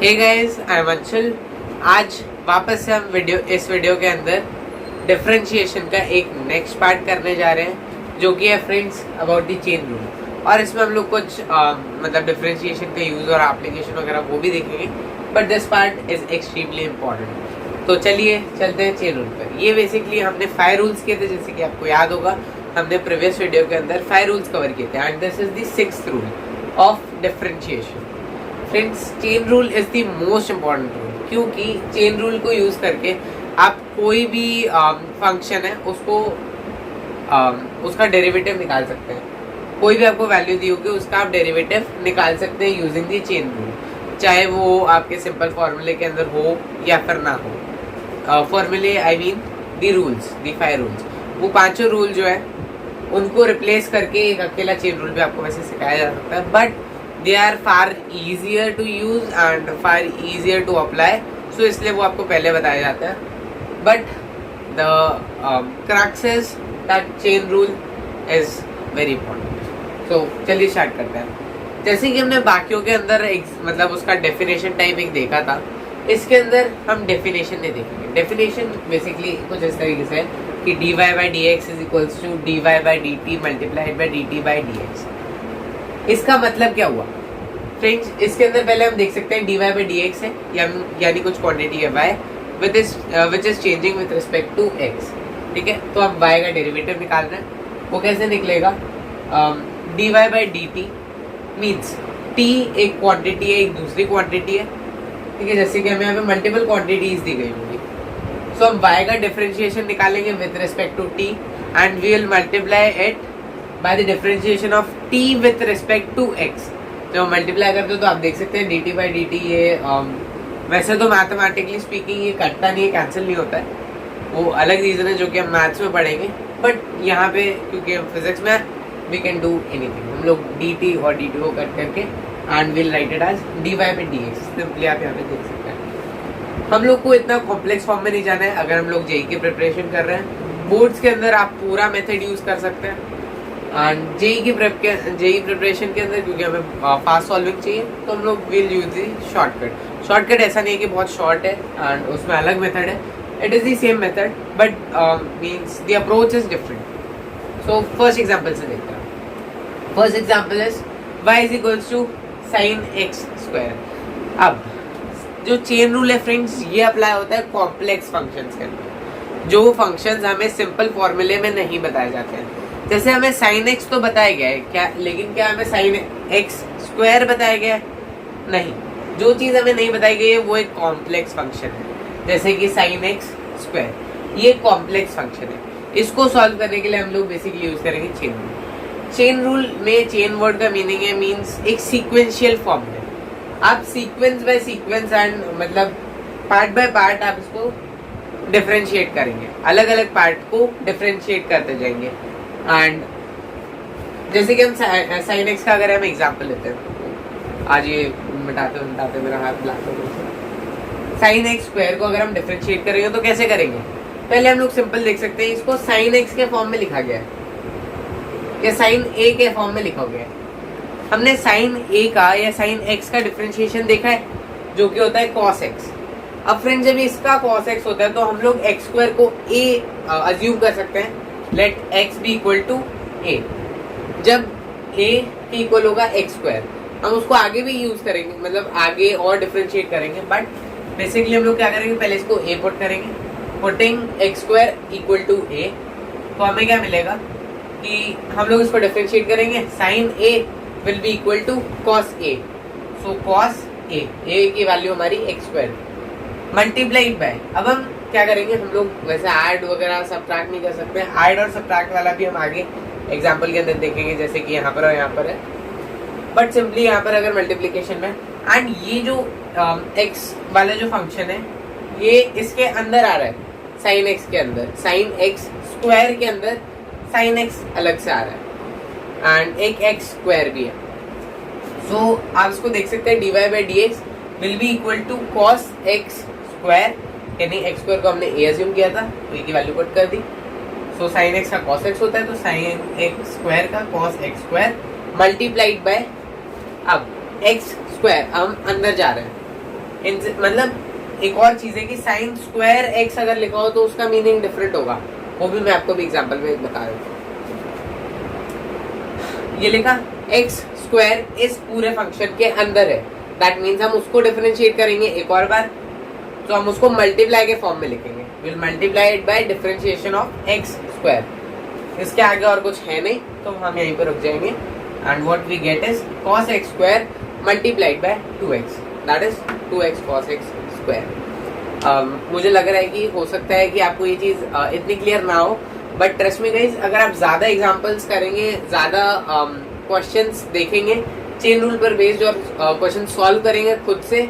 Hey guys, I am Anshul. आज वापस से हम इस वीडियो के अंदर डिफरेंशिएशन का एक नेक्स्ट पार्ट करने जा रहे हैं, जो कि है friends about the chain rule. और इसमें हम लोग कुछ मतलब डिफरेंशिएशन का यूज और एप्लीकेशन वगैरह वो भी देखेंगे, but this part is extremely important. तो चलिए चलते हैं चेन रूल पर। ये बेसिकली हमने 5 रूल्स किए थे, जैसे कि आपको याद होगा हमने प्रीवियस वीडियो के अंदर 5 रूल्स कवर किए थे, and this is the 6th rule of differentiation. Friends, chain rule is the most important rule, क्योंकि चेन रूल को यूज करके आप कोई भी फंक्शन है उसको उसका डेरिवेटिव निकाल सकते हैं। कोई भी आपको वैल्यू दी होगी उसका आप डेरिवेटिव निकाल सकते हैं यूजिंग द चेन रूल, चाहे वो आपके सिंपल फॉर्मूले के अंदर हो या फिर ना हो। फॉर्मूले I mean the rules, the 5 rules. वो पांचों रूल जो है उनको रिप्लेस करके एक अकेला चेन रूल भी आपको वैसे सिखाया जा सकता है, but they are far easier to use and far easier to apply, so इसलिए वो आपको पहले बताया जाता है। but the crux is that chain rule is very important। so चलिए स्टार्ट करते हैं। जैसे कि हमने बाकियों के अंदर मतलब उसका डेफिनेशन टाइप एक देखा था, इसके अंदर हम डेफिनेशन नहीं देखेंगे। डेफिनेशन बेसिकली कुछ इस तरीके से है कि dy by dx is equals to dy by dt multiplied by dt by dx। इसका मतलब क्या हुआ फ्रेंड्स? इसके अंदर पहले हम देख सकते हैं dy by dx है, यानी कुछ क्वांटिटी है y which is changing with respect to x। ठीक है, तो अब y का डेरिवेटिव निकालना है। वो कैसे निकलेगा? dy by dt means t एक क्वांटिटी है, एक दूसरी क्वांटिटी है। ठीक है, जैसे कि हमें यहाँ पे मल्टीपल क्वांटिटीज दी गई होंगी, सो हम y का डिफरेंशिएशन निकालेंगे with respect to t and we will multiply it by the differentiation of t with respect to x। जब हम मल्टीप्लाई करते हो तो आप देख सकते हैं dt by dt ये वैसे तो मैथमेटिकली स्पीकिंग ये कटता नहीं है, कैंसिल नहीं होता है, वो अलग रीजन है जो कि हम मैथ्स में पढ़ेंगे। बट यहाँ पे क्योंकि हम फिजिक्स में वी कैन डू एनीथिंग, हम लोग dt और dt को कट करके and will write it as dy by dx। Simply आप यहाँ पे देख सकते हैं। हम लोग को इतना कॉम्प्लेक्स फॉर्म में नहीं जाना है। अगर हम लोग जेई की प्रिपरेशन कर रहे हैं, बोर्ड्स के अंदर आप पूरा मेथड यूज कर सकते हैं, एंड जेई प्रिपरेशन के अंदर क्योंकि हमें फास्ट सॉल्विंग चाहिए तो हम लोग will use the shortcut. Shortcut ऐसा नहीं है कि बहुत शॉर्ट है एंड उसमें अलग मेथड है, it is the same method but means the approach is different. So first example से देखते हैं। First example is y is equals to sine x square. अब जो चेन रूल है फ्रेंड्स, ये अप्लाई होता है कॉम्प्लेक्स फंक्शंस के अंदर, जो फंक्शंस हमें सिंपल फॉर्मूले में नहीं बताए जाते हैं। जैसे हमें साइन एक्स तो बताया गया है क्या, लेकिन क्या हमें साइन एक्स स्क्वायर बताया गया है? नहीं। जो चीज हमें नहीं बताई गई है वो एक कॉम्प्लेक्स फंक्शन है, जैसे कि साइन एक्स स्क्वायर, ये कॉम्प्लेक्स फंक्शन है। इसको सॉल्व करने के लिए हम लोग बेसिकली यूज करेंगे चेन रूल। चेन रूल में चेन वर्ड का मीनिंग है मीन्स एक सीक्वेंशियल फॉर्म है। आप सीक्वेंस बाय सीक्वेंस एंड मतलब पार्ट बाय पार्ट आप इसको डिफरेंशिएट करेंगे, अलग अलग पार्ट को डिफरेंशिएट करते जाएंगे। एंड जैसे कि हम साइन एक्स का अगर हम एग्जांपल लेते हैं, आज ये मिटाते मिटाते मेरा हाथ ब्लैक हो गया। साइन एक्स स्क्वायर को अगर हम डिफरेंशिएट करेंगे तो कैसे करेंगे? पहले हम लोग सिंपल देख सकते हैं, इसको साइन एक्स के फॉर्म में लिखा गया है या साइन ए के फॉर्म में लिखा गया है। हमने साइन ए का या साइन एक्स का डिफरेंशिएशन देखा है, जो कि होता है कॉस एक्स। अब फ्रेंड जब इसका कॉस एक्स होता है तो हम लोग एक्स स्क्वायर को ए अज्यूम कर सकते हैं, लेट x be equal to a। जब a इक्वल होगा x स्क्वायर, हम उसको आगे भी यूज करेंगे, मतलब आगे और डिफरेंशिएट करेंगे, बट बेसिकली हम लोग क्या करेंगे, पहले इसको a पुट करेंगे, putting x square equal to a, तो हमें क्या मिलेगा कि हम लोग इसको डिफरेंशिएट करेंगे, sine a will be equal to cos a, so cos a की वैल्यू हमारी x स्क्वायर मल्टीप्लाइड बाय। अब हम क्या करेंगे, हम लोग वैसे ऐड वगैरह सब्ट्रैक्ट नहीं कर सकते हैं, ऐड और सब्ट्रैक्ट वाला भी हम आगे एग्जांपल के अंदर देखेंगे, जैसे कि यहाँ पर और यहाँ पर है। बट सिंपली यहाँ पर अगर मल्टीप्लिकेशन में एंड ये जो एक्स वाला जो फंक्शन है ये इसके अंदर आ रहा है, साइन एक्स के अंदर, साइन एक्स स्क्वायर के अंदर साइन एक्स अलग से आ रहा है एंड एक एक्स स्क्वायर भी है। सो आप इसको देख सकते हैं dy by dx will be equal to cos x square, यानी एक्स स्क्वायर को हमने ए अज्यूम किया था तो ए की वैल्यू पुट कर दी। सो साइन एक्स का कॉस एक्स होता है तो साइन एक्स स्क्वायर का cos x square multiplied by, अब एक्स स्क्वायर हम अंदर जा रहे हैं मतलब एक और चीज है कि साइन स्क्वायर एक्स अगर लिखा हो तो उसका मीनिंग डिफरेंट होगा, वो भी मैं आपको भी एग्जांपल में बता देता हूँ। ये लिखा एक्स स्क्वायर इस पूरे फंक्शन के अंदर है, दैट मीन्स हम उसको डिफरेंशिएट करेंगे एक और बार, तो हम उसको मल्टीप्लाई के फॉर्म में लिखेंगे, will multiply it by differentiation of x square. इसके आगे और कुछ है नहीं तो हम यहीं पर रुक जाएंगे, and what we get is cos x square multiplied by 2x, that is 2x cos x square. मुझे लग रहा है कि हो सकता है कि आपको ये चीज इतनी क्लियर ना हो, बट ट्रस्ट मी गाइस, अगर आप ज्यादा एग्जांपल्स करेंगे, ज्यादा क्वेश्चंस देखेंगे चेन रूल पर बेस्ड और क्वेश्चन सॉल्व करेंगे खुद से,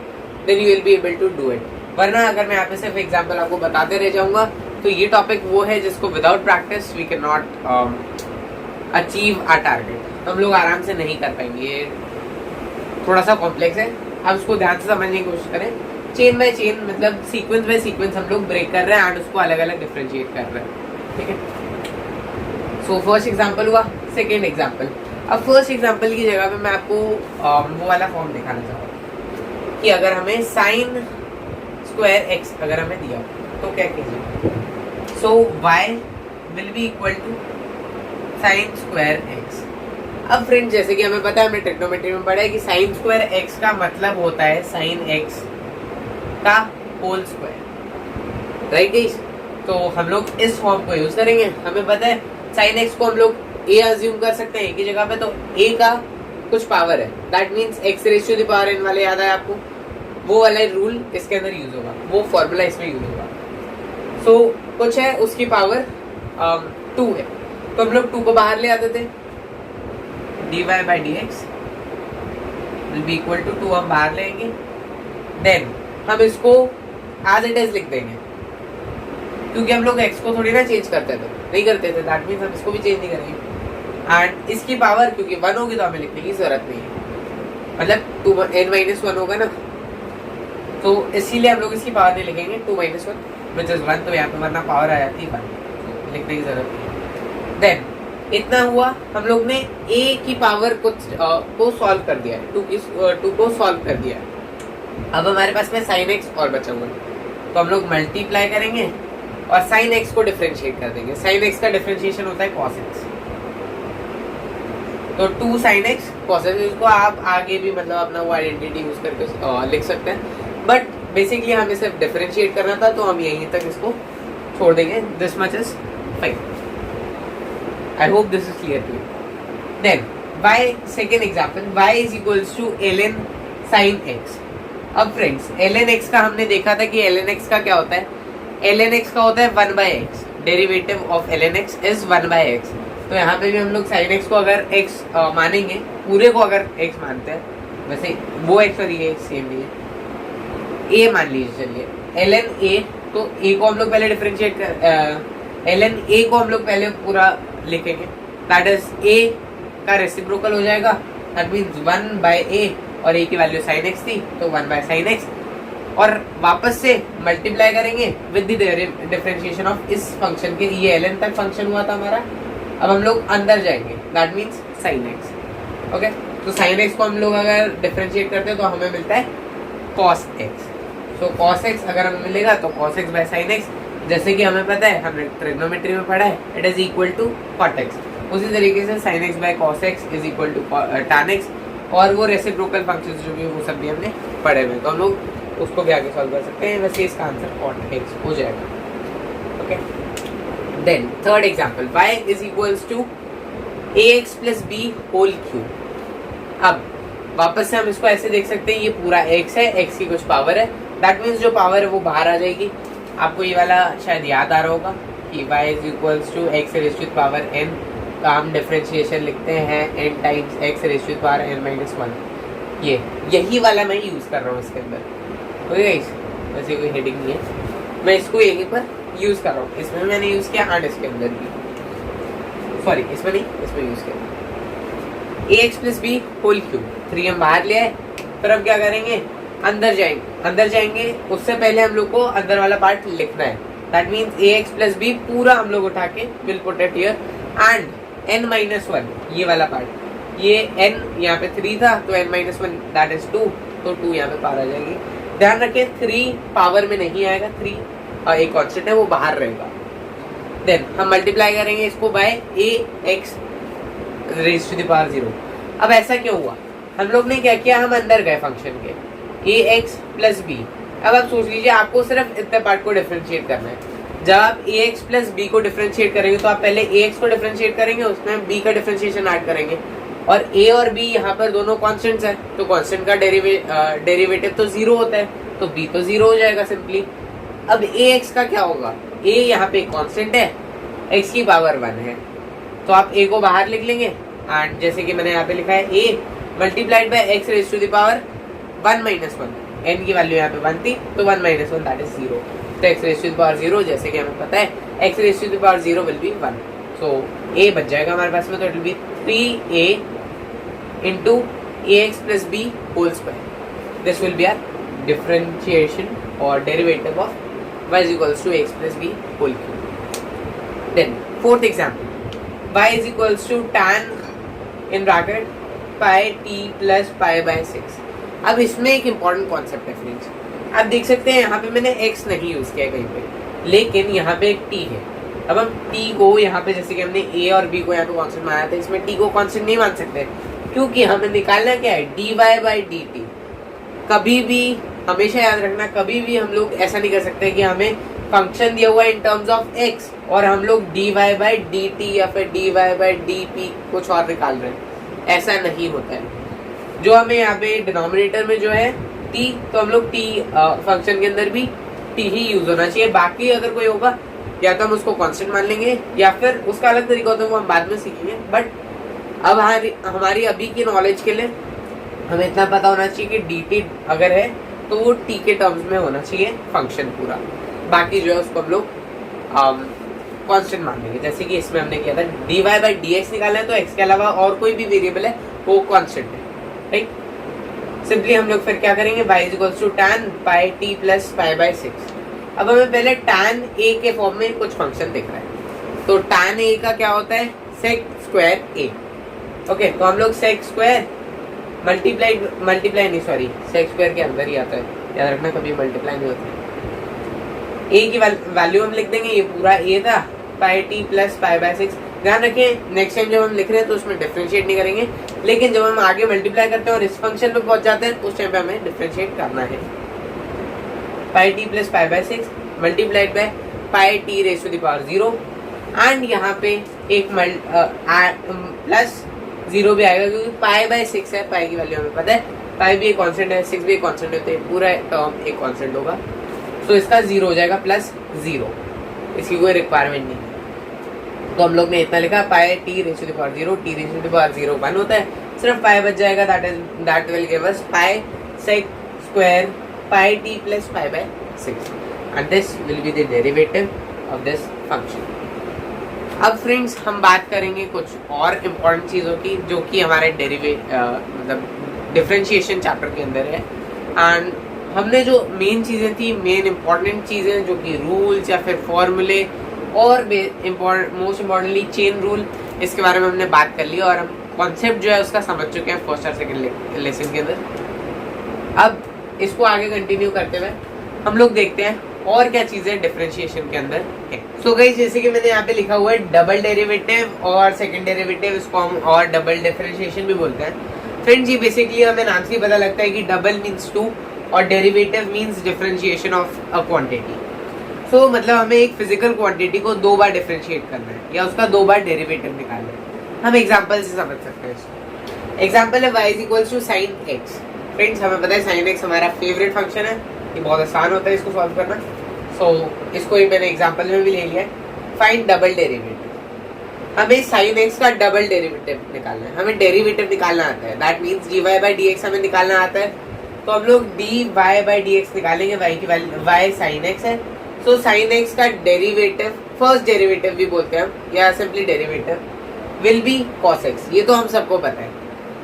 then you will be able to do it. वरना अगर मैं यहाँ पे सिर्फ एग्जांपल आपको बताते रह जाऊंगा तो ये टॉपिक वो है जिसको without practice we can not achieve our target, हम लोग आराम से नहीं कर पाएंगे। ये थोड़ा सा कॉम्प्लेक्स है, आप उसको ध्यान से समझने की कोशिश करें। चेन बाय चेन मतलब सीक्वेंस बाय सीक्वेंस हम लोग ब्रेक कर रहे हैं एंड उसको अलग अलग डिफरेंशिएट कर रहे हैं, ठीक है। सो फर्स्ट एग्जांपल हुआ, सेकेंड एग्जांपल। अब फर्स्ट एग्जांपल की जगह पे मैं आपको वो वाला फॉर्म दिखाना चाहूँगा कि अगर हमें साइन स्क्वायर एक्स अगर हमें दिया तो क्या कीजिए, so y will be equal to sine square x. अब फ्रेंड जैसे कि हमें पता है, हमने ट्रिग्नोमेट्री में पढ़ा है कि साइन स्क्वायर एक्स का मतलब होता है साइन एक्स का होल स्क्वायर, राइट गाइस। तो हम लोग इस फॉर्म को यूज करेंगे। हमें पता है साइन एक्स को हम लोग ए अज्यूम कर सकते हैं एक ही जगह पे, तो ए का कुछ पावर है, that means x raise to the power n वाले याद है आपको, वो वाला रूल इसके अंदर यूज होगा, वो फॉर्मूला इसमें यूज होगा। सो कुछ है उसकी पावर 2 है, तो हम लोग 2 को बाहर ले आते थे, dy by d x will be equal to 2 हम बाहर लेंगे, देन हम इसको एज इट इज लिख देंगे, क्योंकि हम लोग x को थोड़ी ना चेंज करते थे, नहीं करते थे, दैट मीन्स हम इसको भी चेंज नहीं करेंगे। एंड इसकी पावर क्योंकि 1 होगी तो हमें लिखने की जरूरत नहीं है, मतलब 2n-1 होगा ना, तो इसीलिए हम लोग इसकी पावर नहीं लिखेंगे 2-1 विच इज 1, तो यहाँ पे वरना पावर आ जाती है 1, तो लिखने की जरूरत नहीं। देन इतना हुआ, हम लोग ने a की पावर को सॉल्व कर दिया है, 2 को सॉल्व कर दिया है। अब हमारे पास में साइन एक्स और बचा हुआ है, तो हम लोग मल्टीप्लाई करेंगे और साइन एक्स को डिफरेंशिएट कर देंगे। साइन एक्स का डिफरेंशिएशन होता है कॉस एक्स, तो 2 साइन एक्स कॉस एक्स, इसको आप आगे भी मतलब अपना वो आइडेंटिटी यूज करके लिख सकते हैं, बट बेसिकली हमें सिर्फ डिफरेंशिएट करना था तो हम यहीं तक इसको छोड़ देंगे। This much is fine, I hope this is clear to you. Then y second example, y is equals to ln sin x। अब फ्रेंड्स ln x का हमने देखा था कि ln x का क्या होता है, ln x का होता है 1/x, derivative of ln x is 1/x। तो यहाँ पे भी हम लोग sin x को अगर x मानेंगे, पूरे को अगर x मानते हैं, वैसे वो x और ये सेम नहीं है, a मान लीजिए, चलिए ln a, तो a को हम लोग पहले डिफरेंशिएट कर ln a को हम लोग पहले पूरा लिखेंगे, दैट इज a का रेसिप्रोकल हो जाएगा, दैट मींस 1/a, और a की वैल्यू sin x थी तो 1/sin x, और वापस से मल्टीप्लाई करेंगे विद द डिफरेंशिएशन ऑफ इस फंक्शन के, ये ln तक फंक्शन हुआ था हमारा। अब हम लोग अंदर जाएंगे, that means sin x, okay. तो sin x को हम लोग अगर डिफरेंशिएट करते हैं तो हमें मिलता है cos x। तो cos x अगर हमें मिलेगा तो cos x by sin x, जैसे कि हमें पता है, हमने ट्रिग्नोमेट्री में पढ़ा है, it is equal to cot x। उसी तरीके से sin x by cos x is equal to tan x, और वो रेसिप्रोकल फंक्शंस जो भी वो सब भी हमने पढ़े हुए, तो हम लोग उसको भी आगे सॉल्व कर सकते हैं। वैसे इसका आंसर cot x हो जाएगा, okay. Then third example, y is equals to ax plus b whole cube. अब वापस से हम इसको ऐसे देख सकते हैं, ये पूरा x है, x की कुछ पावर है, दैट मीन्स जो पावर है वो बाहर आ जाएगी। आपको ये वाला शायद याद आ रहा होगा कि y is equals to x raise to the power n, का हम डिफरेंशिएशन लिखते हैं n times x raise to the power n-1। यही वाला मैं यूज कर रहा हूँ इसके अंदर, ओके गाइस, वैसे कोई हेडिंग नहीं है, मैं इसको यहीं पर यूज कर रहा हूँ। इसमें मैंने यूज किया एंड इसके अंदर भी, सॉरी इसमें नहीं, इसमें यूज किया ax plus b whole cube. 3 हम बाहर ले आए, फिर हम क्या करेंगे, अंदर जाएंगे, उससे पहले हम लोग को अंदर वाला पार्ट लिखना है, that means ax plus b पूरा हम लोग उठा के will put it here, and n-1 ये वाला पार्ट, ये n यहाँ पे 3 था तो n-1 दैट इज 2, तो 2 यहाँ पे पार आ जाएगी, ध्यान रखें 3 पावर में नहीं आएगा, 3 एक कांस्टेंट है वो बाहर रहेगा। देन हम मल्टीप्लाई करेंगे इसको by a x raise to the power 0। अब ऐसा क्यों हुआ, हम लोग ने क्या किया, हम अंदर गए फंक्शन के ए एक्स प्लस बी। अब आप सोच लीजिए आपको सिर्फ इतने पार्ट को डिफरेंशिएट करना है। जब आप ए एक्स प्लस बी को डिफरेंशिएट करेंगे तो आप पहले ए एक्स को डिफरेंशिएट करेंगे, उसमें बी का डिफरेंशिएशन ऐड करेंगे, और ए और बी यहाँ पर दोनों कॉन्स्टेंट्स है, तो कॉन्स्टेंट का डेरिवेटिव तो 0 होता है, तो बी तो 0 हो जाएगा सिंपली। अब ए एक्स का क्या होगा, ए यहाँ पे कॉन्स्टेंट है, एक्स की पावर 1 है, तो आप ए को बाहर लिख लेंगे, एंड जैसे कि मैंने यहाँ पे लिखा है a multiplied by x raise to the power 1 minus 1। N की वैल्यू यहाँ पे 1 थी, तो 1 माइनस 1 दैट इज 0। तो x raise to the power 0, जैसे कि हमें पता है x raise to the power 0 will be 1, so a बच जाएगा हमारे पास में, तो it will be 3a into a x plus b whole square. This will be our differentiation और derivative of y is equals to x plus b whole cube. Then fourth example, y is equals to tan in bracket pi t plus pi by 6। अब इसमें एक important concept है friends, आप देख सकते हैं यहाँ पे मैंने x नहीं यूज किया कहीं पे, लेकिन यहाँ पे एक t है। अब हम t को यहाँ पे जैसे कि हमने a और b को यहाँ पे कॉन्स्टेंट माना था, इसमें t को कॉन्स्टेंट नहीं मान सकते, क्योंकि हमें निकालना क्या है, dy by dt। कभी भी हमेशा याद रखना, कभी भी हम लोग ऐसा नहीं कर सकते कि हमें फंक्शन दिया हुआ है इन टर्म्स ऑफ x और हम लोग dy by dt या फिर dy by dp कुछ और निकाल रहे हैं, ऐसा नहीं होता है। जो हमें यहाँ पे डिनोमिनेटर में जो है t, तो हम लोग t फंक्शन के अंदर भी t ही यूज होना चाहिए। बाकी अगर कोई होगा या तो हम उसको कांस्टेंट मान लेंगे या फिर उसका अलग तरीका होता है, वो हम बाद में सीखेंगे। बट अब हमारी अभी की नॉलेज के लिए हमें इतना पता होना चाहिए कि dt अगर है तो वो t के टर्म्स में होना चाहिए फंक्शन पूरा, बाकी जो है उसको हम लोग कांस्टेंट मान लेंगे। जैसे कि इसमें हमने किया था dy by dx निकालना है, तो x के अलावा और कोई भी वेरिएबल है वो कांस्टेंट है, राइट। सिंपली हम लोग फिर क्या करेंगे, y is equals to tan pi t plus pi by 6। अब हमें पहले tan a के फॉर्म में कुछ फंक्शन दिख रहा है, तो tan a का क्या होता है, sec स्क्वायर a। ओके, तो हम लोग sec स्क्वायर मल्टीप्लाई नहीं, सॉरी सेक स्क्वायर के अंदर ही आता है, याद रखना कभी मल्टीप्लाई नहीं होता। ए की वैल्यू हम लिख देंगे, ये पूरा ए था, पाई टी प्लस पाई बाय 6। ध्यान रखें नेक्स्ट टाइम जब हम लिख रहे हैं तो उसमें डिफरेंशिएट नहीं करेंगे, लेकिन जब हम आगे मल्टीप्लाई करते हैं और इस फंक्शन पे पहुंच जाते हैं उस टाइम पे हमें डिफरेंशिएट करना है। Pi t plus pi by 6 multiplied by pi t raise to the power 0, and यहाँ पे एक प्लस 0 भी आएगा, क्योंकि पाई बाय 6 है, पाई की वैल्यू हमें पता है, पाई भी एक कांस्टेंट है, 6 भी एक कांस्टेंट है, तो पूरा टर्म एक कांस्टेंट होगा, तो इसका 0 हो जाएगा प्लस 0, इसकी कोई रिक्वायरमेंट नहीं है। तो हम लोग ने इतना लिखा, pi t raise to the power 0, t raise to the power 0 1 होता है, सिर्फ पाई बच जाएगा, that will give us pi sec square pi t plus pi by 6, and this will be the derivative of this function. अब friends हम बात करेंगे कुछ और इम्पोर्टेंट चीज़ों की जो कि हमारे मतलब डिफरेंशिएशन चैप्टर के अंदर है, एंड हमने जो मेन चीज़ें थी, मेन इम्पॉर्टेंट चीज़ें जो कि रूल्स या फिर फॉर्मूले और मोस्ट इम्पॉर्टेंटली चेन रूल, इसके बारे में हमने बात कर ली और हम कॉन्सेप्ट जो है उसका समझ चुके हैं फर्स्ट और सेकंड लेसन के अंदर। अब इसको आगे कंटिन्यू करते हुए हम लोग देखते हैं और क्या चीजें डिफरेंशिएशन के अंदर है। सो गाइस, जैसे कि मैंने यहाँ पे लिखा हुआ है डबल डेरिवेटिव और सेकंड डेरिवेटिव, इसको हम और डबल डिफरेंशिएशन भी बोलते हैं। फ्रेंड्स, ये बेसिकली हमें नाम से ही पता लगता है कि डबल मीन्स 2 और derivative means differentiation of a quantity. So मतलब हमें एक फिजिकल क्वांटिटी को 2 बार डिफरेंशिएट करना है या उसका 2 बार डेरिवेटिव निकालना है। हम एग्जाम्पल से समझ सकते हैं इसको। एग्जाम्पल है y is equals to sine x। Friends, हमें पता है साइन x हमारा फेवरेट फंक्शन है, ये बहुत आसान होता है इसको सॉल्व करना। सो इसको ही मैंने एग्जांपल में भी ले लिया है। Find double derivative. हमें sin x का डबल डेरिवेटिव निकालना है, हमें डेरिवेटिव निकालना आता है, that means dy by dx हमें निकालना आता है। तो हम लोग dy by dx निकालेंगे, y की वैल्यू y sin x है, सो sin x का डेरिवेटिव, फर्स्ट डेरिवेटिव भी बोलते हैं हम या simply derivative, will be cos x। ये तो हम सबको पता है।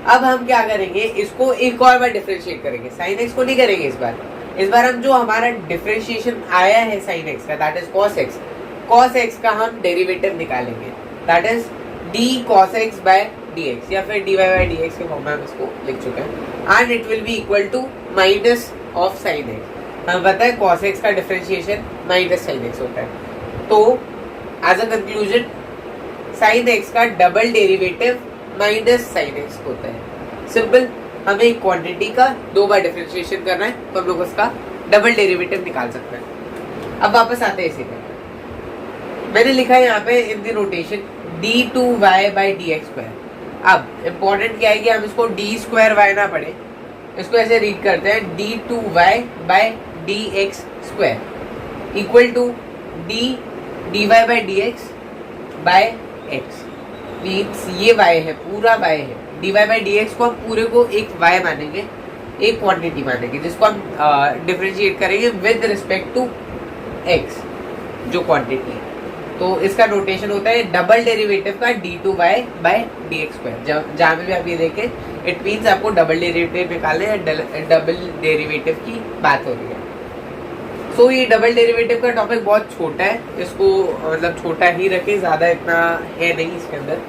अब हम क्या करेंगे, इसको एक और बार डिफरेंशिएट करेंगे, sin x को नहीं करेंगे इस बार हम जो हमारा डिफरेंशिएशन आया है sin x का, that is cos x। cos x का हम डेरिवेटिव निकालेंगे, that is d cos x by dx या फिर dy by dx के फॉर्म में हम इसको लिख चुके हैं, and it will be equal to minus of sine x. हमें पता है cos x का डिफरेंशिएशन माइनस साइन एक्स होता है, तो as a conclusion sine x का double derivative minus sine x होता है। सिंपल, हमें एक क्वांटिटी का 2 बार डिफरेंशिएशन करना है तो हम लोग उसका डबल डेरिवेटिव निकाल सकते हैं। अब वापस आते हैं इसी पे, मैंने लिखा है यहाँ पे in the notation d2y by d x square. अब इम्पोर्टेंट क्या है कि हम इसको डी स्क्वायर वाई ना पढ़े, इसको ऐसे रीड करते हैं d2y by d x square equal to dy by d x by x. Means ये y है, पूरा y है। dy बाई डी एक्स को हम पूरे को एक y मानेंगे, एक क्वांटिटी मानेंगे जिसको हम डिफरेंशिएट करेंगे विद रिस्पेक्ट टू x जो क्वांटिटी है। तो इसका नोटेशन होता है डबल डेरिवेटिव का d2y by d x square. जहाँ पे भी आप ये देखें इट मीन्स आपको डबल डेरिवेटिव निकालने या डबल डेरिवेटिव की बात हो रही है। सो ये डबल डेरिवेटिव का टॉपिक बहुत छोटा है, इसको मतलब छोटा ही रखें, ज़्यादा इतना है नहीं इसके अंदर।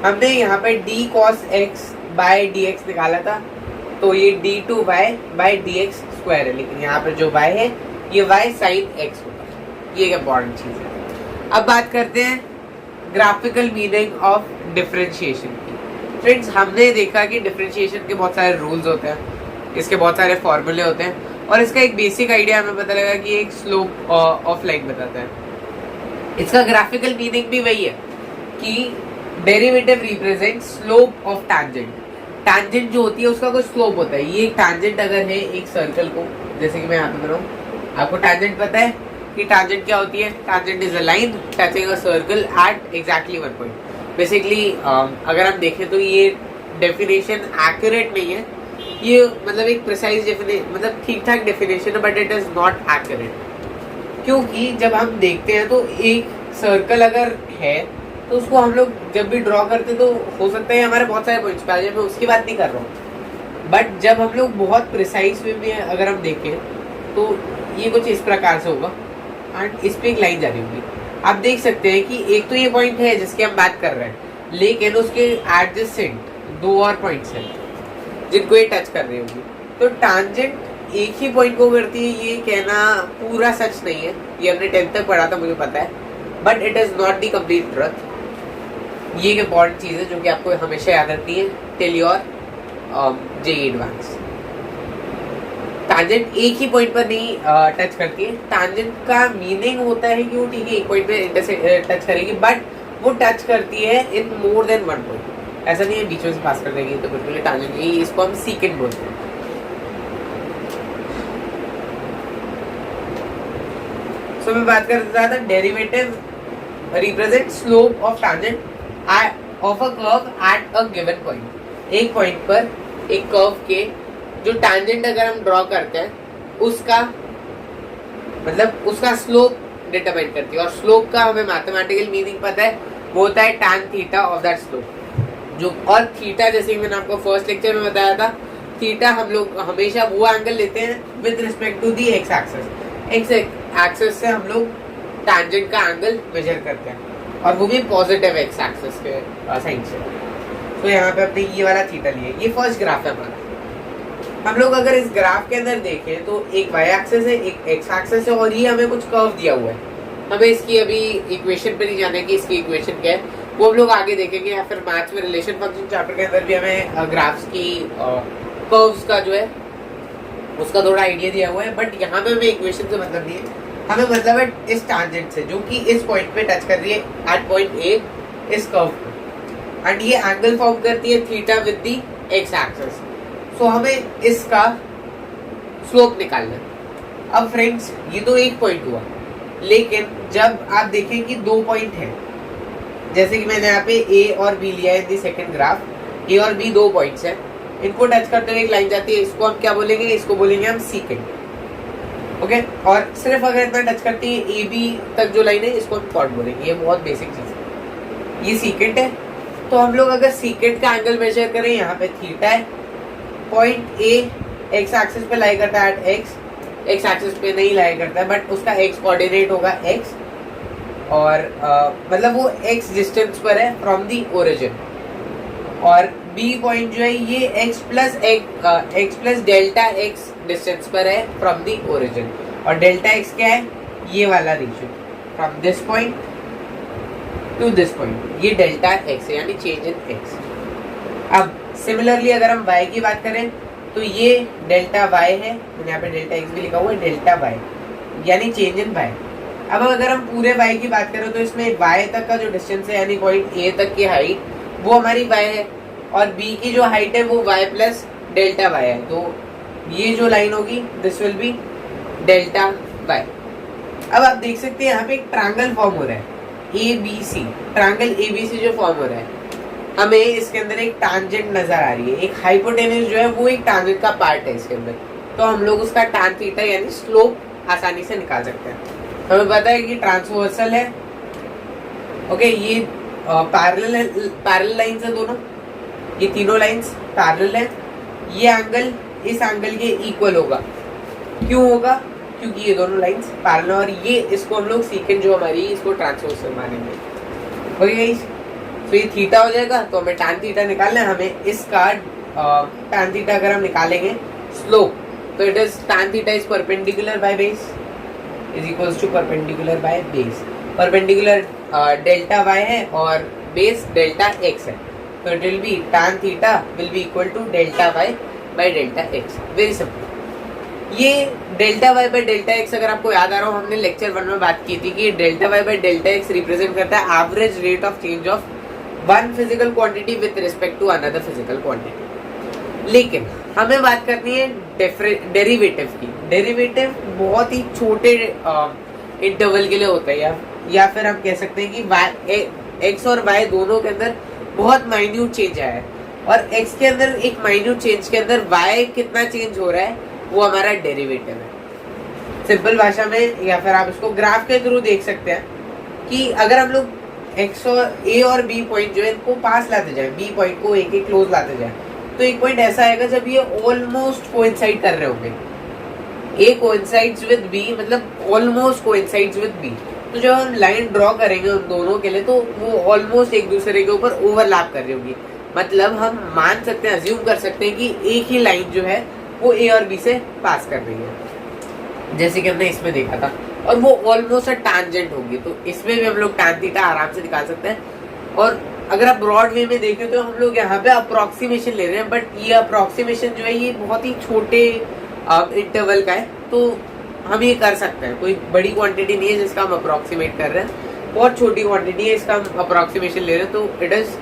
हमने यहाँ पे d cos x by d x निकाला था, तो ये d2y by d x square है, लेकिन यहाँ पर जो y है ये y साइन x होगा। ये एक इम्पॉर्टेंट चीज़ है। अब बात करते हैं ग्राफिकल मीनिंग ऑफ डिफरेंशिएशन की। फ्रेंड्स, हमने देखा कि डिफरेंशिएशन के बहुत सारे रूल्स होते हैं, इसके बहुत सारे फॉर्मूले होते हैं, और इसका एक बेसिक आइडिया हमें पता लगा कि एक स्लोप ऑफ लाइन बताता है। इसका ग्राफिकल मीनिंग भी वही है कि derivative represent slope of tangent. Tangent जो होती है उसका कुछ स्लोप होता है। ये टैंजेंट अगर है एक सर्कल को, जैसे कि मैं यहाँ पे बनाऊँ, आपको टैंजेंट पता है कि टैंजेंट क्या होती है? Tangent is a line touching a circle at exactly one point. Basically अगर हम देखें तो ये डेफिनेशन एक्यूरेट नहीं है, ये मतलब एक प्रिसाइज डेफिनेशन, मतलब ठीक ठाक डेफिनेशन है, but it is not accurate. क्योंकि जब हम देखते हैं तो एक सर्कल अगर है तो उसको हम लोग जब भी ड्रॉ करते तो हो सकता है हमारे बहुत सारे पॉइंट्स पे आ जाए, मैं उसकी बात नहीं कर रहा हूँ, बट जब हम लोग बहुत प्रिसाइज वे में अगर हम देखें तो ये कुछ इस प्रकार से होगा एंड इस पे एक लाइन जा रही होगी। आप देख सकते हैं कि एक तो ये पॉइंट है जिसकी हम बात कर रहे हैं, लेकिन उसके एडजेसेंट 2 और पॉइंट्स हैं जिनको ये टच कर रही होगी। तो टैंजेंट एक ही पॉइंट को करती है, ये कहना पूरा सच नहीं है। ये हमने 10th तक पढ़ा था, मुझे पता है, but it is not the complete truth. ये एक इम्पॉर्टेंट चीज़ है जो कि आपको हमेशा याद रखनी है till your JEE advance. Tangent एक ही पॉइंट पर नहीं टच करती है। टैंजेंट का मीनिंग होता है कि वो ठीक है एक पॉइंट पे टच करेगी, बट वो टच करती है इन मोर देन वन पॉइंट। ऐसा नहीं है बीच में से पास कर देगी तो बिल्कुल टैंजेंट नहीं, इसको हम सीकेंट बोलते हैं। सो मैं बात कर रहा था derivative represent slope of tangent of a curve at a given point. एक पॉइंट पर एक कर्व के जो टैंजेंट अगर हम ड्रॉ करते हैं उसका मतलब उसका स्लोप डिटरमाइन करती है, और स्लोप का हमें मैथमेटिकल मीनिंग पता है, वो होता है tan theta of that slope. जो और थीटा जैसे कि मैंने आपको फर्स्ट लेक्चर में बताया था, थीटा हम लोग हमेशा वो एंगल लेते हैं with respect to the x axis. X axis से हम लोग टैंजेंट का एंगल मेजर करते हैं, और वो भी पॉजिटिव एक्स एक्सिस के साइड से। तो यहाँ पे अपने ये वाला थीटा लिए, ये फर्स्ट ग्राफ है हमारा। हम लोग अगर इस ग्राफ के अंदर देखें तो एक वाई एक्सिस है, एक एक्स एक्सिस है, और ये हमें कुछ कर्व दिया हुआ है। हमें इसकी अभी इक्वेशन पे नहीं जाना है कि इसकी इक्वेशन क्या है, वो हम लोग आगे देखेंगे, या फिर मैथ्स में रिलेशन फंक्शन चैप्टर के अंदर भी हमें ग्राफ्स की कर्व्स का जो है उसका थोड़ा आइडिया दिया हुआ है। बट यहाँ पे हमें इक्वेशन से मतलब नहीं है, हमें मतलब है इस टैंजेंट से जो कि इस पॉइंट पे टच कर रही है एट पॉइंट ए इस कर्व पे, एंड ये एंगल फॉर्म करती है theta with the x axis. So हमें इसका स्लोप निकालना है। अब फ्रेंड्स ये तो एक पॉइंट हुआ, लेकिन जब आप देखें कि 2 पॉइंट है, जैसे कि मैंने यहाँ पे ए और बी लिया है इन दी सेकंड ग्राफ, ए और बी 2 पॉइंट्स हैं, इनको टच करते हुए एक लाइन जाती है, इसको हम क्या बोलेंगे? इसको बोलेंगे हम सीकेंट। ओके, और सिर्फ अगर इतना टच करती है ए बी तक जो लाइन है, इसको हम कॉर्ड बोलेंगे। ये बहुत बेसिक चीज़ है, ये सीकेंट है। तो हम लोग अगर सीकेंट का एंगल मेजर करें, यहाँ पे थीटा है, पॉइंट ए एक्स एक्सिस पे लाई करता है एट एक्स, एक्स एक्सिस पे नहीं लाई करता है, बट उसका एक्स कोऑर्डिनेट होगा एक्स, और मतलब वो एक्स डिस्टेंस पर है फ्रॉम दी ओरिजिन, और बी पॉइंट जो है ये x plus delta x distance पर है फ्रॉम द ओरिजिन, और डेल्टा x क्या है, ये वाला region from this point to this point, ये डेल्टा x है, यानी चेंज इन x। अब सिमिलरली अगर हम y की बात करें तो ये डेल्टा y है, मैंने यहाँ पे डेल्टा x भी लिखा हुआ है, डेल्टा y यानी चेंज इन y। अब अगर हम पूरे y की बात करें तो इसमें y तक का जो डिस्टेंस है यानी पॉइंट A तक की हाइट वो हमारी y है, और b की जो हाइट है वो y प्लस डेल्टा y है, तो ये जो लाइन होगी this will B delta y। अब आप देख सकते हैं यहाँ पे एक ट्रायंगल फॉर्म हो रहा है, ABC, ट्रायंगल ABC जो फॉर्म हो रहा है, हमें इसके अंदर एक टांजेंट नजर आ रही है, एक हाइपोटेन्यूज जो है वो एक टांजेंट का पार्ट है इसके अंदर, तो हम लोग उसका tan थीटा यानी स्लोप आसानी से निकाल सकते हैं। हमें पता है कि ट्रांसवर्सल है, ओके, ये पैरेलल लाइंस है दोनों, ये तीनों लाइंस पैरेलल है, ये एंगल इस एंगल के इक्वल होगा, क्यों होगा, क्योंकि ये दोनों लाइंस पैरेलल, और ये इसको हम लोग सीकेंट जो हमारी इसको ट्रांसवर्सल मानेंगे, ओके गाइस। तो ये थीटा हो जाएगा, तो हमें tan थीटा निकालना है, हमें इसका tan थीटा अगर हम निकालेंगे स्लोप, तो it is tan theta is perpendicular by base is equals to perpendicular by base, perpendicular delta y है और बेस डेल्टा x है, तो it will be tan theta will be equal to delta y by delta x, very simple. ये delta y by delta x अगर आपको याद आ रहा हो, हमने लेक्चर 1 में बात की थी कि delta y by delta x represent करता है average rate of change of one physical quantity with respect to another physical quantity. लेकिन हमें बात करनी है डेरिवेटिव की। डेरिवेटिव बहुत ही छोटे इंटरवल के लिए होता है, या फिर हम कह सकते हैं कि एक्स और वाई दोनों के अंदर बहुत माइन्यूट चेंज आया है, और एक्स के अंदर एक माइन्यूट चेंज के अंदर वाई कितना चेंज हो रहा है वो हमारा डेरिवेटिव है। सिंपल भाषा में, या फिर आप इसको ग्राफ के थ्रू देख सकते हैं कि अगर हम लोग एक्स और ए और बी पॉइंट जो है इनको पास लाते जाए, बी पॉइंट को ए के क्लोज लाते जाए, तो एक पॉइंट ऐसा आएगा जब ये ऑलमोस्ट कोइंसाइड कर रहे होंगे, ए कोइंसाइड्स विद बी, मतलब ऑलमोस्ट कोइंसाइड्स विद बी, तो जब हम लाइन ड्रॉ करेंगे उन दोनों के लिए तो वो ऑलमोस्ट एक दूसरे के ऊपर ओवरलैप कर रही होगी, मतलब हम मान सकते हैं, अज्यूम कर सकते हैं कि एक ही लाइन जो है वो ए और बी से पास कर रही है, जैसे कि हमने इसमें देखा था, और वो ऑलमोस्ट टैंजेंट होगी, तो इसमें भी हम लोग tan थीटा आराम से निकाल सकते हैं। और अगर आप ब्रॉड वे में देखें तो हम लोग यहाँ पे अप्रोक्सीमेशन ले रहे हैं, बट ये अप्रोक्सीमेशन जो है ये बहुत ही छोटे इंटरवल का है, तो हम ये कर सकते हैं, कोई बड़ी क्वांटिटी नहीं है जिसका हम अप्रोक्सीमेट कर रहे हैं, बहुत छोटी क्वांटिटी है इसका हम अप्रोक्सीमेशन ले रहे हैं, तो it is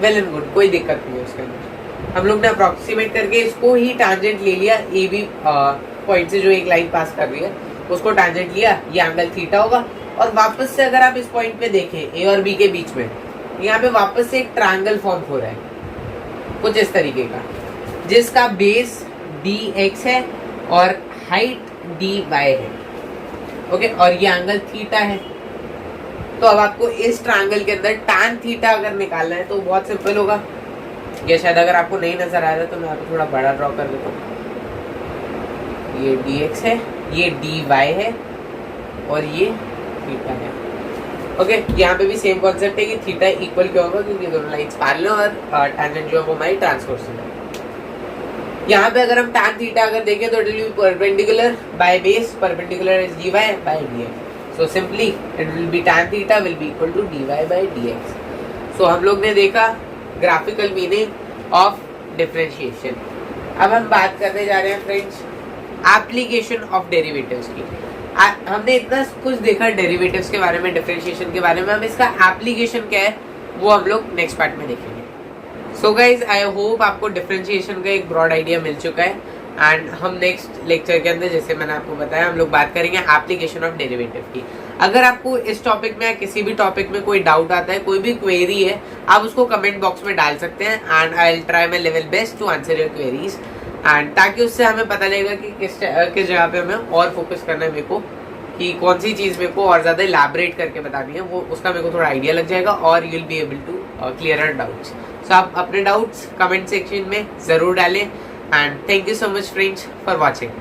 well and good, कोई दिक्कत नहीं है उसके अंदर। हम लोग ने अप्रोक्सीमेट करके इसको ही टांजेंट ले लिया, ए बी पॉइंट से जो एक लाइन पास कर रही है उसको टांजेंट लिया, ये एंगल थीटा होगा, और वापस से अगर आप इस पॉइंट पे देखें ए और बी के बीच में, यहाँ पे वापस से एक ट्रायंगल फॉर्म हो रहा है कुछ इस तरीके का, जिसका बेस dx है और हाइट dy है, ओके, और ये एंगल थीटा है। तो अब आपको इस ट्रायंगल के अंदर tan थीटा अगर निकालना है तो बहुत सिंपल होगा, ये शायद अगर आपको नहीं नजर आ रहा है तो मैं आपको थोड़ा बड़ा ड्रॉ कर देता हूँ, ये dx है, ये dy है, और ये थीटा है, ओके। यहाँ पे भी सेम कॉन्सेप्ट है कि थीटा इक्वल क्यों होगा, क्योंकि दोनों लाइंस पैरेलल और टैंजेंट जो है वो हमारी ट्रांसवर्सल है। यहाँ पे अगर हम tan थीटा अगर देखें तो it will be perpendicular by base, perpendicular is dy by dx, so simply it will be tan theta will be equal to dy by dx। So हम लोग ने देखा ग्राफिकल मीनिंग ऑफ डिफरेंशिएशन। अब हम बात करने जा रहे हैं फ्रेंड्स एप्लीकेशन ऑफ डेरिवेटिव्स की। हमने इतना कुछ देखा डेरिवेटिव्स के बारे में, डिफरेंशिएशन के बारे में, हम इसका एप्लीकेशन क्या है वो हम लोग नेक्स्ट पार्ट में देखेंगे। सो गाइज आई होप आपको डिफरेंशिएशन का एक ब्रॉड आइडिया मिल चुका है, एंड हम नेक्स्ट लेक्चर के अंदर जैसे मैंने आपको बताया हम लोग बात करेंगे एप्लीकेशन ऑफ डेरिवेटिव की। अगर आपको इस टॉपिक में या किसी भी टॉपिक में कोई डाउट आता है, कोई भी क्वेरी है, आप उसको कमेंट बॉक्स में डाल सकते हैं, and I will try my level best to answer your queries, and ताकि उससे हमें पता लगेगा कि किस जगह पे हमें और फोकस करना है मेरे को, कि कौन सी चीज़ मेरे को और ज़्यादा इलैबोरेट करके बतानी है, वो उसका मेरे को थोड़ा आइडिया लग जाएगा, और you will be able to clear our doubts. So आप अपने डाउट्स कमेंट सेक्शन में ज़रूर डालें, and thank you so much friends for watching.